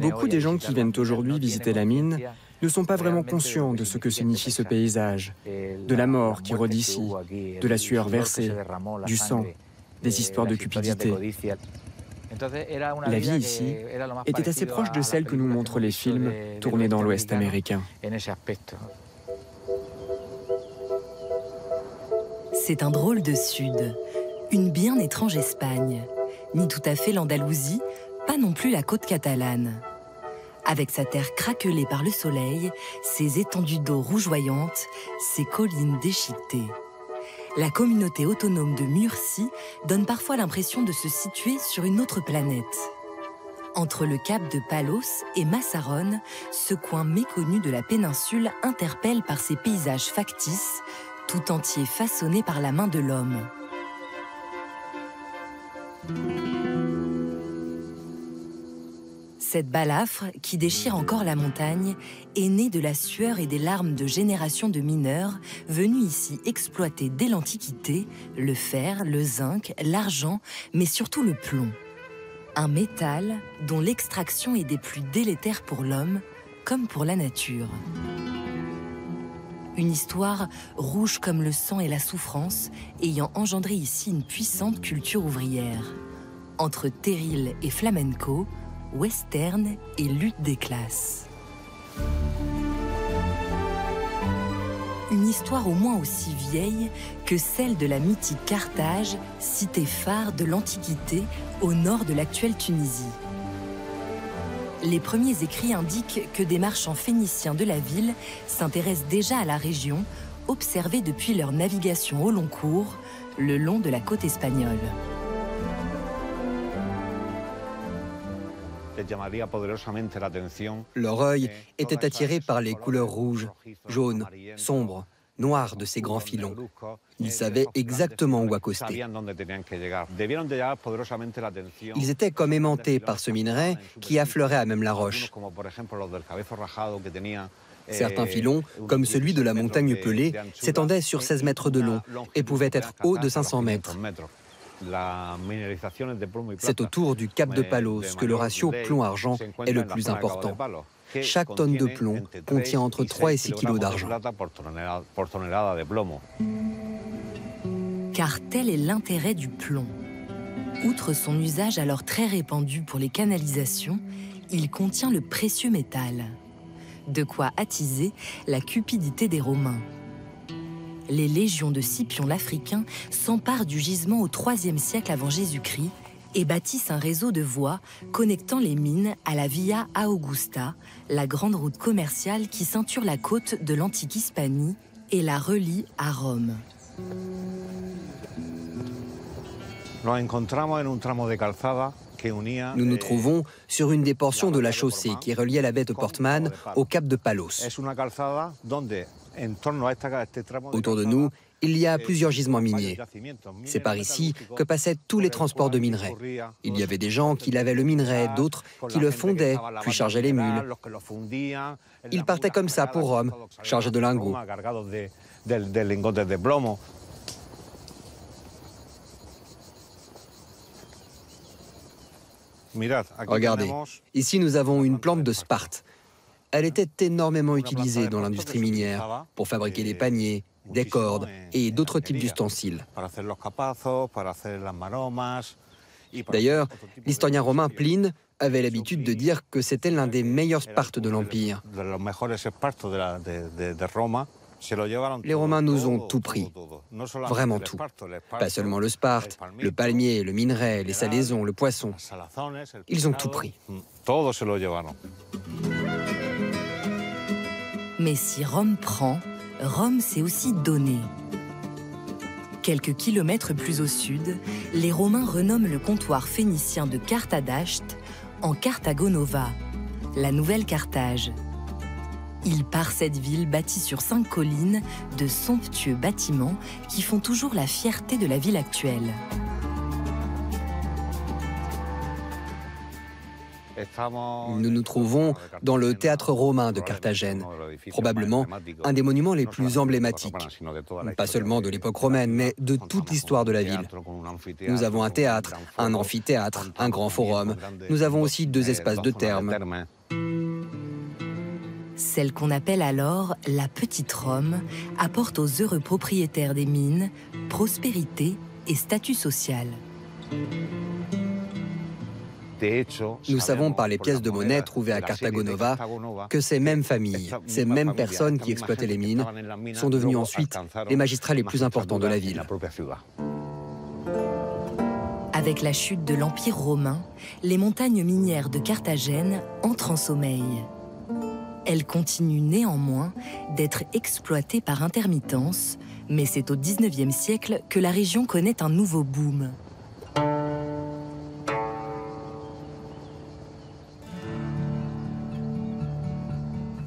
Beaucoup des gens qui viennent aujourd'hui visiter la mine ne sont pas vraiment conscients de ce que signifie ce paysage, de la mort qui rôde ici, de la sueur versée, du sang, des histoires de cupidité. La vie ici était assez proche de celle que nous montrent les films tournés dans l'Ouest américain. C'est un drôle de sud, une bien étrange Espagne, ni tout à fait l'Andalousie, pas non plus la côte catalane. Avec sa terre craquelée par le soleil, ses étendues d'eau rougeoyantes, ses collines déchiquetées. La communauté autonome de Murcie donne parfois l'impression de se situer sur une autre planète. Entre le cap de Palos et Massarone, ce coin méconnu de la péninsule interpelle par ses paysages factices, tout entier façonnés par la main de l'homme. Cette balafre, qui déchire encore la montagne, est née de la sueur et des larmes de générations de mineurs venus ici exploiter dès l'Antiquité le fer, le zinc, l'argent, mais surtout le plomb. Un métal dont l'extraction est des plus délétères pour l'homme, comme pour la nature. Une histoire rouge comme le sang et la souffrance, ayant engendré ici une puissante culture ouvrière. Entre terril et flamenco, western et lutte des classes. Une histoire au moins aussi vieille que celle de la mythique Carthage, cité phare de l'Antiquité au nord de l'actuelle Tunisie. Les premiers écrits indiquent que des marchands phéniciens de la ville s'intéressent déjà à la région, observée depuis leur navigation au long cours, le long de la côte espagnole. Leur œil était attiré par les couleurs rouges, jaunes, sombres, noires de ces grands filons. Ils savaient exactement où accoster. Ils étaient comme aimantés par ce minerai qui affleurait à même la roche. Certains filons, comme celui de la montagne Pelée, s'étendaient sur 16 mètres de long et pouvaient être hauts de 500 mètres. C'est autour du cap de Palos que le ratio plomb-argent est le plus important. Chaque tonne de plomb contient entre 3 et 6 kilos d'argent. Car tel est l'intérêt du plomb. Outre son usage alors très répandu pour les canalisations, il contient le précieux métal. De quoi attiser la cupidité des Romains. Les légions de Scipion l'Africain s'emparent du gisement au IIIe siècle avant Jésus-Christ et bâtissent un réseau de voies connectant les mines à la Via Augusta, la grande route commerciale qui ceinture la côte de l'antique Hispanie et la relie à Rome. Nous nous trouvons sur une des portions de la chaussée qui reliait la baie de Portman au cap de Palos. Autour de nous, il y a plusieurs gisements miniers. C'est par ici que passaient tous les transports de minerais. Il y avait des gens qui lavaient le minerai, d'autres qui le fondaient, puis chargeaient les mules. Ils partaient comme ça pour Rome, chargés de lingots. Regardez, ici nous avons une plante de Sparte. Elle était énormément utilisée dans l'industrie minière pour fabriquer des paniers, des cordes et d'autres types d'ustensiles. D'ailleurs, l'historien romain Pline avait l'habitude de dire que c'était l'un des meilleurs Spartes de l'Empire. Les Romains nous ont tout pris, vraiment tout. Pas seulement le Sparte, le palmier, le minerai, les salaisons, le poisson. Ils ont tout pris. Mais si Rome prend, Rome s'est aussi donné. Quelques kilomètres plus au sud, les Romains renomment le comptoir phénicien de Carthagène en Carthago-Nova, la nouvelle Carthage. Ils parent cette ville bâtie sur 5 collines de somptueux bâtiments qui font toujours la fierté de la ville actuelle. Nous nous trouvons dans le théâtre romain de Carthagène, probablement un des monuments les plus emblématiques, pas seulement de l'époque romaine, mais de toute l'histoire de la ville. Nous avons un théâtre, un amphithéâtre, un grand forum. Nous avons aussi 2 espaces de thermes. Celle qu'on appelle alors la Petite Rome apporte aux heureux propriétaires des mines prospérité et statut social. Nous savons par les pièces de monnaie trouvées à Carthago Nova que ces mêmes familles, ces mêmes personnes qui exploitaient les mines, sont devenues ensuite les magistrats les plus importants de la ville. Avec la chute de l'Empire romain, les montagnes minières de Carthagène entrent en sommeil. Elles continuent néanmoins d'être exploitées par intermittence, mais c'est au XIXe siècle que la région connaît un nouveau boom.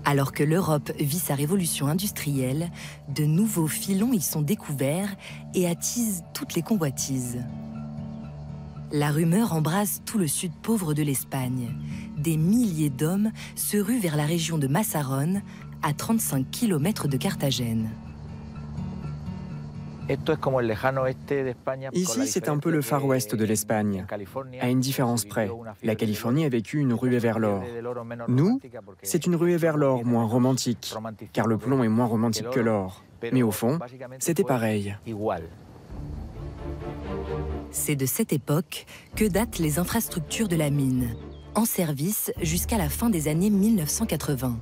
Alors que l'Europe vit sa révolution industrielle, de nouveaux filons y sont découverts et attisent toutes les convoitises. La rumeur embrase tout le sud pauvre de l'Espagne. Des milliers d'hommes se ruent vers la région de Mazarrón, à 35 km de Carthagène. Ici, c'est un peu le Far West de l'Espagne. À une différence près, la Californie a vécu une ruée vers l'or. Nous, c'est une ruée vers l'or moins romantique, car le plomb est moins romantique que l'or. Mais au fond, c'était pareil. C'est de cette époque que datent les infrastructures de la mine, en service jusqu'à la fin des années 1980.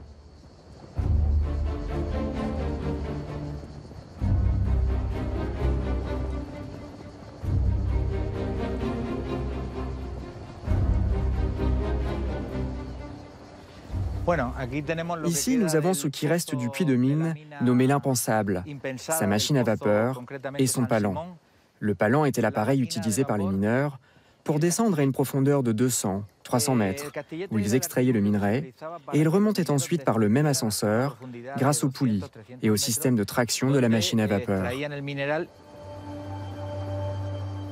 Ici, nous avons ce qui reste du puits de mine, nommé l'impensable, sa machine à vapeur et son palan. Le palan était l'appareil utilisé par les mineurs pour descendre à une profondeur de 200-300 mètres, où ils extrayaient le minerai, et ils remontaient ensuite par le même ascenseur, grâce aux poulies et au système de traction de la machine à vapeur.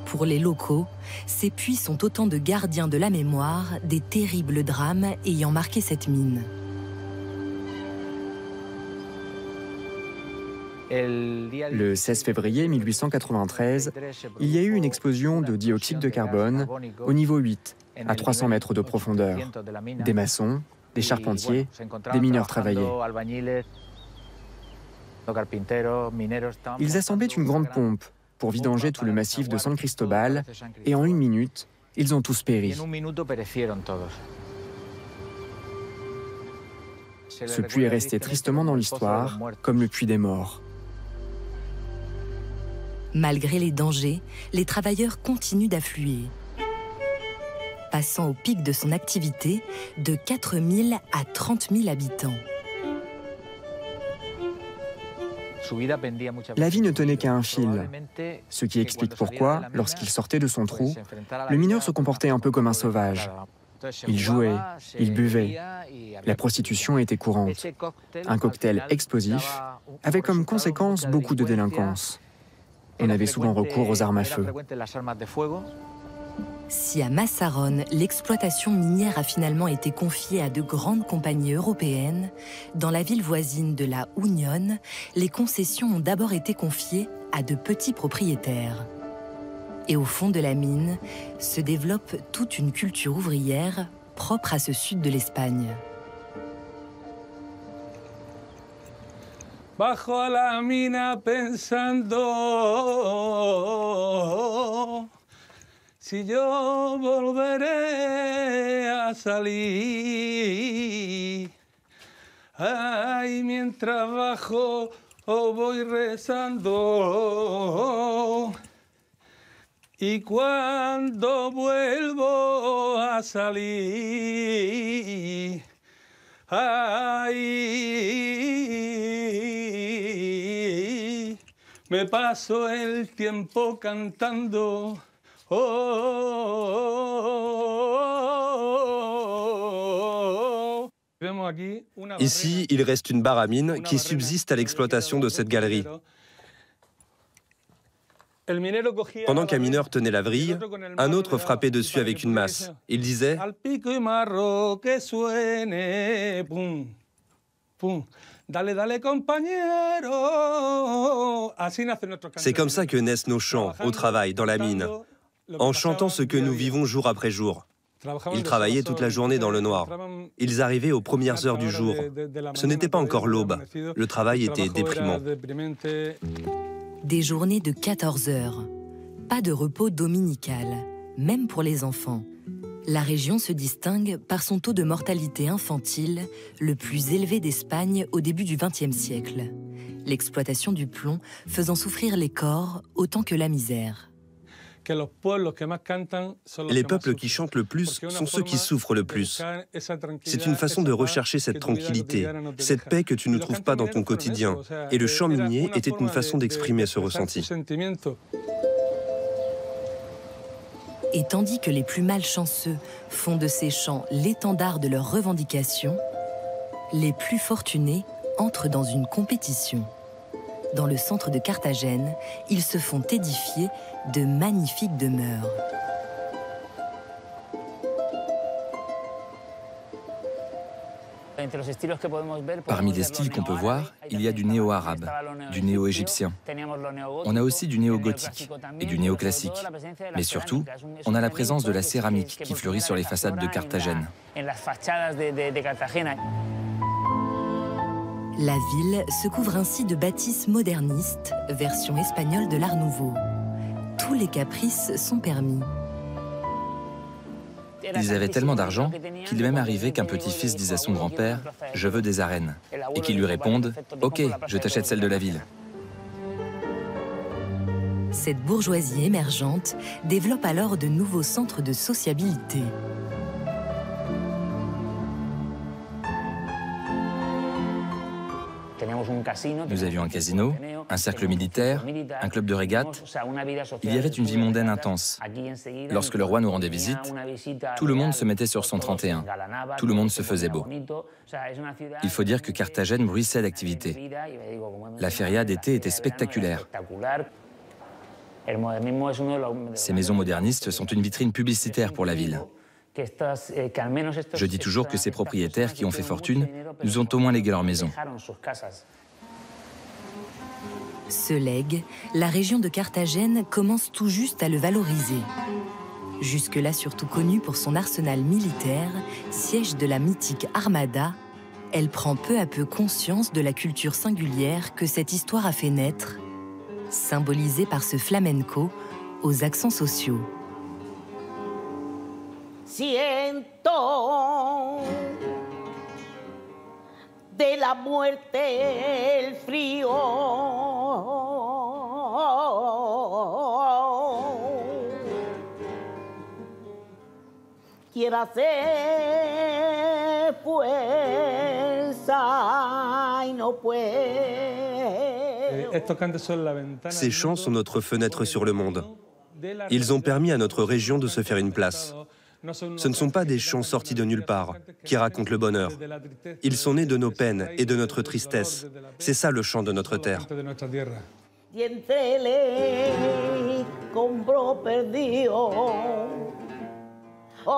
Pour les locaux, ces puits sont autant de gardiens de la mémoire des terribles drames ayant marqué cette mine. Le 16 février 1893, il y a eu une explosion de dioxyde de carbone au niveau 8, à 300 mètres de profondeur. Des maçons, des charpentiers, des mineurs travaillaient. Ils assemblaient une grande pompe pour vidanger tout le massif de San Cristobal, et en 1 minute, ils ont tous péri. Ce puits est resté tristement dans l'histoire, comme le puits des morts. Malgré les dangers, les travailleurs continuent d'affluer, passant au pic de son activité de 4 000 à 30 000 habitants. La vie ne tenait qu'à un fil, ce qui explique pourquoi, lorsqu'il sortait de son trou, le mineur se comportait un peu comme un sauvage. Il jouait, il buvait. La prostitution était courante. Un cocktail explosif avait comme conséquence beaucoup de délinquance. On avait souvent recours aux armes à feu. Si à Mazarrón, l'exploitation minière a finalement été confiée à de grandes compagnies européennes, dans la ville voisine de la Unión, les concessions ont d'abord été confiées à de petits propriétaires. Et au fond de la mine se développe toute une culture ouvrière propre à ce sud de l'Espagne. Bajo a la mina pensando si yo volveré a salir. Ay, mientras bajo voy rezando. Y cuando vuelvo a salir, ay, me paso el tiempo cantando. Oh, oh, oh, oh. Ici, il reste une barre à mine qui subsiste à l'exploitation de cette galerie. Pendant qu'un mineur tenait la vrille, un autre frappait dessus avec une masse. Il disait « C'est comme ça que naissent nos chants, au travail, dans la mine, en chantant ce que nous vivons jour après jour. » Ils travaillaient toute la journée dans le noir. Ils arrivaient aux premières heures du jour. Ce n'était pas encore l'aube. Le travail était déprimant. Des journées de 14 heures. Pas de repos dominical, même pour les enfants. La région se distingue par son taux de mortalité infantile, le plus élevé d'Espagne au début du XXe siècle. L'exploitation du plomb faisant souffrir les corps autant que la misère. Les peuples qui chantent le plus sont ceux qui souffrent le plus. C'est une façon de rechercher cette tranquillité, cette paix que tu ne trouves pas dans ton quotidien. Et le chant minier était une façon d'exprimer ce ressenti. Et tandis que les plus malchanceux font de ces chants l'étendard de leurs revendications, les plus fortunés entrent dans une compétition. Dans le centre de Carthagène, ils se font édifier de magnifiques demeures. Parmi les styles qu'on peut voir, il y a du néo-arabe, du néo-égyptien. On a aussi du néo-gothique et du néo-classique. Mais surtout, on a la présence de la céramique qui fleurit sur les façades de Carthagène. La ville se couvre ainsi de bâtisses modernistes, version espagnole de l'Art Nouveau. Tous les caprices sont permis. Ils avaient tellement d'argent qu'il est même arrivé qu'un petit-fils dise à son grand-père « Je veux des arènes » et qu'il lui réponde « Ok, je t'achète celle de la ville ». Cette bourgeoisie émergente développe alors de nouveaux centres de sociabilité. Nous avions un casino, un cercle militaire, un club de régate. Il y avait une vie mondaine intense. Lorsque le roi nous rendait visite, tout le monde se mettait sur son 31. Tout le monde se faisait beau. Il faut dire que Carthagène bruissait d'activité. La feria d'été était spectaculaire. Ces maisons modernistes sont une vitrine publicitaire pour la ville. Je dis toujours que ces propriétaires qui ont fait fortune nous ont au moins légué leur maison. Ce legs, la région de Carthagène commence tout juste à le valoriser. Jusque-là surtout connue pour son arsenal militaire, siège de la mythique Armada, elle prend peu à peu conscience de la culture singulière que cette histoire a fait naître, symbolisée par ce flamenco aux accents sociaux. Siento de la muerte el frío. Quiero hacer fuerza y no puedo. Ces chants sont notre fenêtre sur le monde. Ils ont permis à notre région de se faire une place. Ce ne sont pas des chants sortis de nulle part, qui racontent le bonheur. Ils sont nés de nos peines et de notre tristesse. C'est ça le chant de notre terre. Oh,